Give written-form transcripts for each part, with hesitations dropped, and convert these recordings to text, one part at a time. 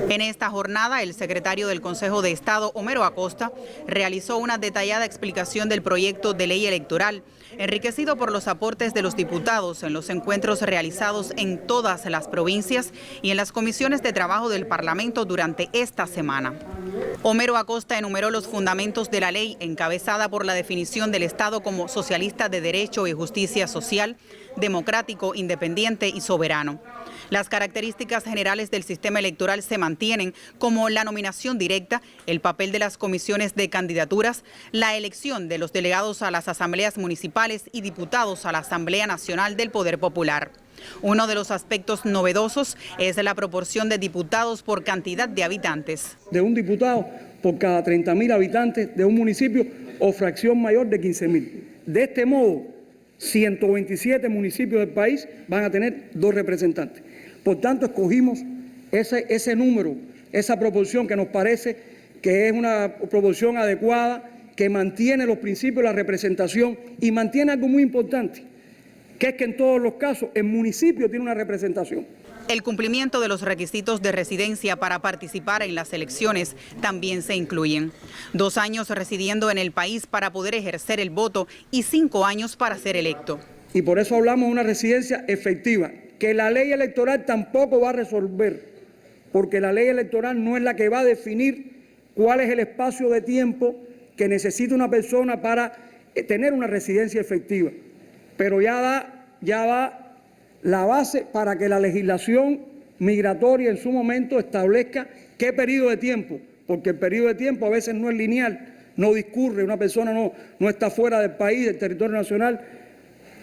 En esta jornada, el secretario del Consejo de Estado, Homero Acosta, realizó una detallada explicación del proyecto de ley electoral, enriquecido por los aportes de los diputados en los encuentros realizados en todas las provincias y en las comisiones de trabajo del Parlamento durante esta semana. Homero Acosta enumeró los fundamentos de la ley, encabezada por la definición del Estado como socialista de derecho y justicia social, democrático, independiente y soberano. Las características generales del sistema electoral se mantienen, como la nominación directa, el papel de las comisiones de candidaturas, la elección de los delegados a las asambleas municipales y diputados a la Asamblea Nacional del Poder Popular. Uno de los aspectos novedosos es la proporción de diputados por cantidad de habitantes. De un diputado por cada 30.000 habitantes de un municipio o fracción mayor de 15.000. De este modo, 127 municipios del país van a tener 2 representantes. Por tanto, escogimos ese número, esa proporción que nos parece que es una proporción adecuada, que mantiene los principios de la representación y mantiene algo muy importante, que es que en todos los casos el municipio tiene una representación. El cumplimiento de los requisitos de residencia para participar en las elecciones también se incluyen. 2 años residiendo en el país para poder ejercer el voto y 5 años para ser electo. Y por eso hablamos de una residencia efectiva, que la ley electoral tampoco va a resolver, porque la ley electoral no es la que va a definir cuál es el espacio de tiempo que necesita una persona para tener una residencia efectiva. Pero ya va la base para que la legislación migratoria en su momento establezca qué periodo de tiempo, porque el periodo de tiempo a veces no es lineal, no discurre, una persona no está fuera del país, del territorio nacional,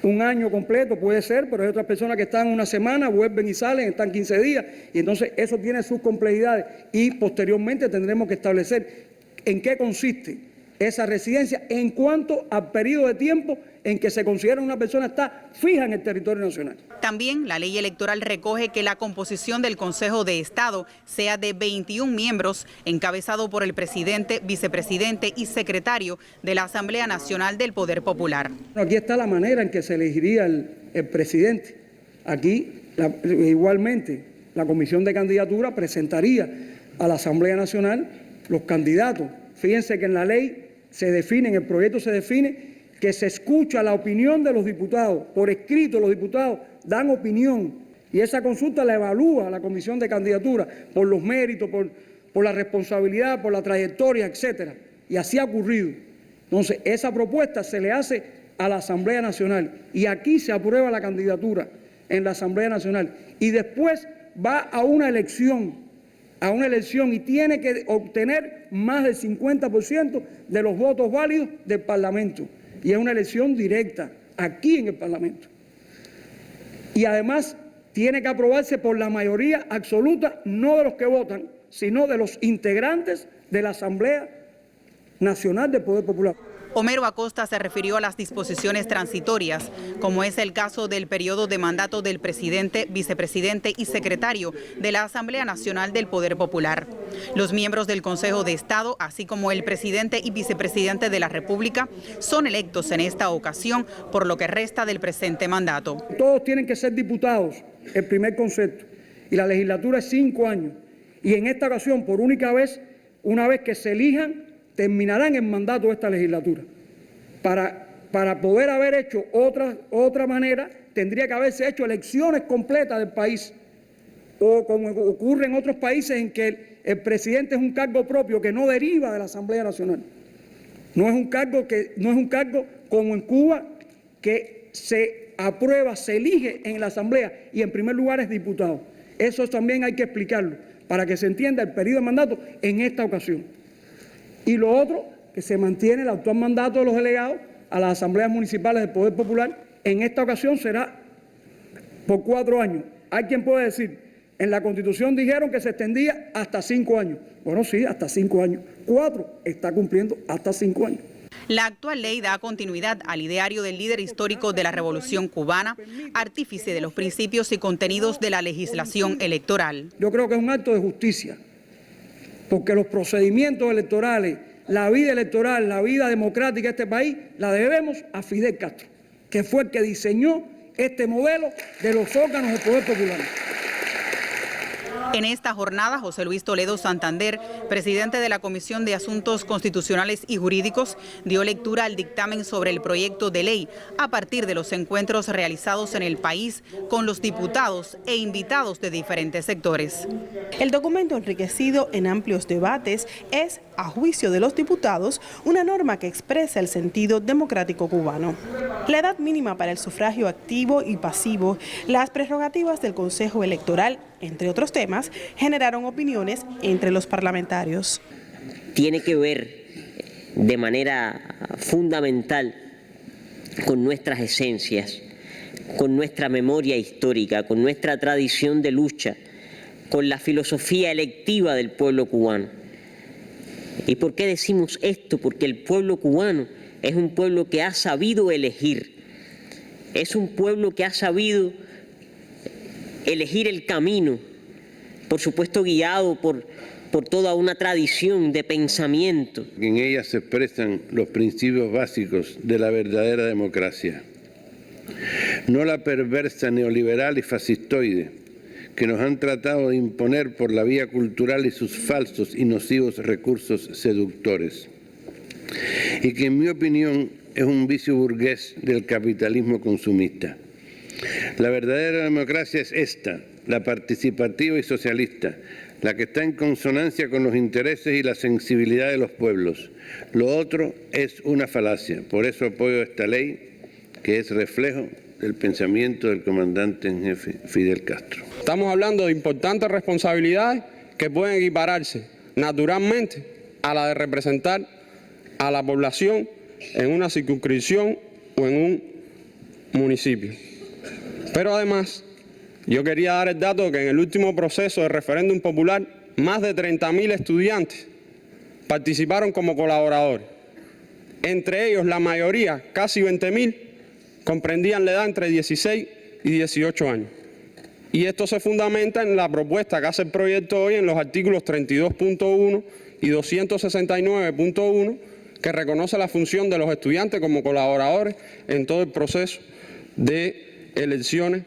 un año completo puede ser, pero hay otras personas que están una semana, vuelven y salen, están 15 días, y entonces eso tiene sus complejidades y posteriormente tendremos que establecer en qué consiste esa residencia en cuanto al periodo de tiempo en que se considera una persona está fija en el territorio nacional. También la ley electoral recoge que la composición del Consejo de Estado sea de 21 miembros, encabezado por el presidente, vicepresidente y secretario de la Asamblea Nacional del Poder Popular. Aquí está la manera en que se elegiría el presidente. Aquí, igualmente, la Comisión de Candidatura presentaría a la Asamblea Nacional los candidatos. Fíjense que en la ley se define, en el proyecto se define que se escucha la opinión de los diputados. Por escrito, los diputados dan opinión y esa consulta la evalúa la Comisión de Candidatura por los méritos, por la responsabilidad, por la trayectoria, etcétera. Y así ha ocurrido. Entonces, esa propuesta se le hace a la Asamblea Nacional y aquí se aprueba la candidatura en la Asamblea Nacional y después va a una elección y tiene que obtener más del 50% de los votos válidos del Parlamento. Y es una elección directa, aquí en el Parlamento. Y además tiene que aprobarse por la mayoría absoluta, no de los que votan, sino de los integrantes de la Asamblea Nacional del Poder Popular. Homero Acosta se refirió a las disposiciones transitorias, como es el caso del periodo de mandato del presidente, vicepresidente y secretario de la Asamblea Nacional del Poder Popular. Los miembros del Consejo de Estado, así como el presidente y vicepresidente de la República, son electos en esta ocasión por lo que resta del presente mandato. Todos tienen que ser diputados, el primer concepto, y la legislatura es 5 años. Y en esta ocasión, por única vez, una vez que se elijan, terminarán el mandato de esta legislatura. Para poder haber hecho otra manera, tendría que haberse hecho elecciones completas del país, o como ocurre en otros países en que el presidente es un cargo propio que no deriva de la Asamblea Nacional. No es un cargo como en Cuba, que se aprueba, se elige en la Asamblea y en primer lugar es diputado. Eso también hay que explicarlo para que se entienda el periodo de mandato en esta ocasión. Y lo otro, que se mantiene el actual mandato de los delegados a las asambleas municipales del Poder Popular. En esta ocasión será por 4 años. Hay quien puede decir, en la Constitución dijeron que se extendía hasta 5 años. Bueno, sí, hasta 5 años. 4 está cumpliendo hasta 5 años. La actual ley da continuidad al ideario del líder histórico de la Revolución Cubana, artífice de los principios y contenidos de la legislación electoral. Yo creo que es un acto de justicia, porque los procedimientos electorales, la vida electoral, la vida democrática de este país, la debemos a Fidel Castro, que fue el que diseñó este modelo de los órganos del Poder Popular. En esta jornada, José Luis Toledo Santander, presidente de la Comisión de Asuntos Constitucionales y Jurídicos, dio lectura al dictamen sobre el proyecto de ley a partir de los encuentros realizados en el país con los diputados e invitados de diferentes sectores. El documento, enriquecido en amplios debates, es, a juicio de los diputados, una norma que expresa el sentido democrático cubano. La edad mínima para el sufragio activo y pasivo, las prerrogativas del Consejo Electoral, entre otros temas, generaron opiniones entre los parlamentarios. Tiene que ver de manera fundamental con nuestras esencias, con nuestra memoria histórica, con nuestra tradición de lucha, con la filosofía electiva del pueblo cubano. ¿Y por qué decimos esto? Porque el pueblo cubano es un pueblo que ha sabido elegir, es un pueblo que ha sabido elegir el camino, por supuesto guiado por toda una tradición de pensamiento. En ella se expresan los principios básicos de la verdadera democracia, no la perversa neoliberal y fascistoide que nos han tratado de imponer por la vía cultural y sus falsos y nocivos recursos seductores, y que en mi opinión es un vicio burgués del capitalismo consumista. La verdadera democracia es esta, la participativa y socialista, la que está en consonancia con los intereses y la sensibilidad de los pueblos. Lo otro es una falacia. Por eso apoyo esta ley, que es reflejo del pensamiento del comandante en jefe Fidel Castro. Estamos hablando de importantes responsabilidades que pueden equipararse naturalmente a la de representar a la población en una circunscripción o en un municipio. Pero además, yo quería dar el dato que en el último proceso de referéndum popular, más de 30.000 estudiantes participaron como colaboradores. Entre ellos, la mayoría, casi 20.000, comprendían la edad entre 16 y 18 años. Y esto se fundamenta en la propuesta que hace el proyecto hoy en los artículos 32.1 y 269.1, que reconoce la función de los estudiantes como colaboradores en todo el proceso de elecciones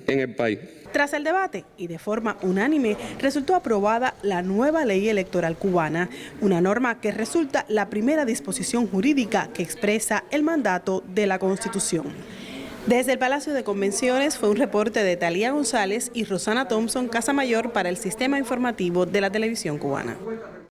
en el país. Tras el debate y de forma unánime, resultó aprobada la nueva ley electoral cubana, una norma que resulta la primera disposición jurídica que expresa el mandato de la Constitución. Desde el Palacio de Convenciones fue un reporte de Talía González y Rosana Thompson Casamayor para el Sistema Informativo de la Televisión Cubana.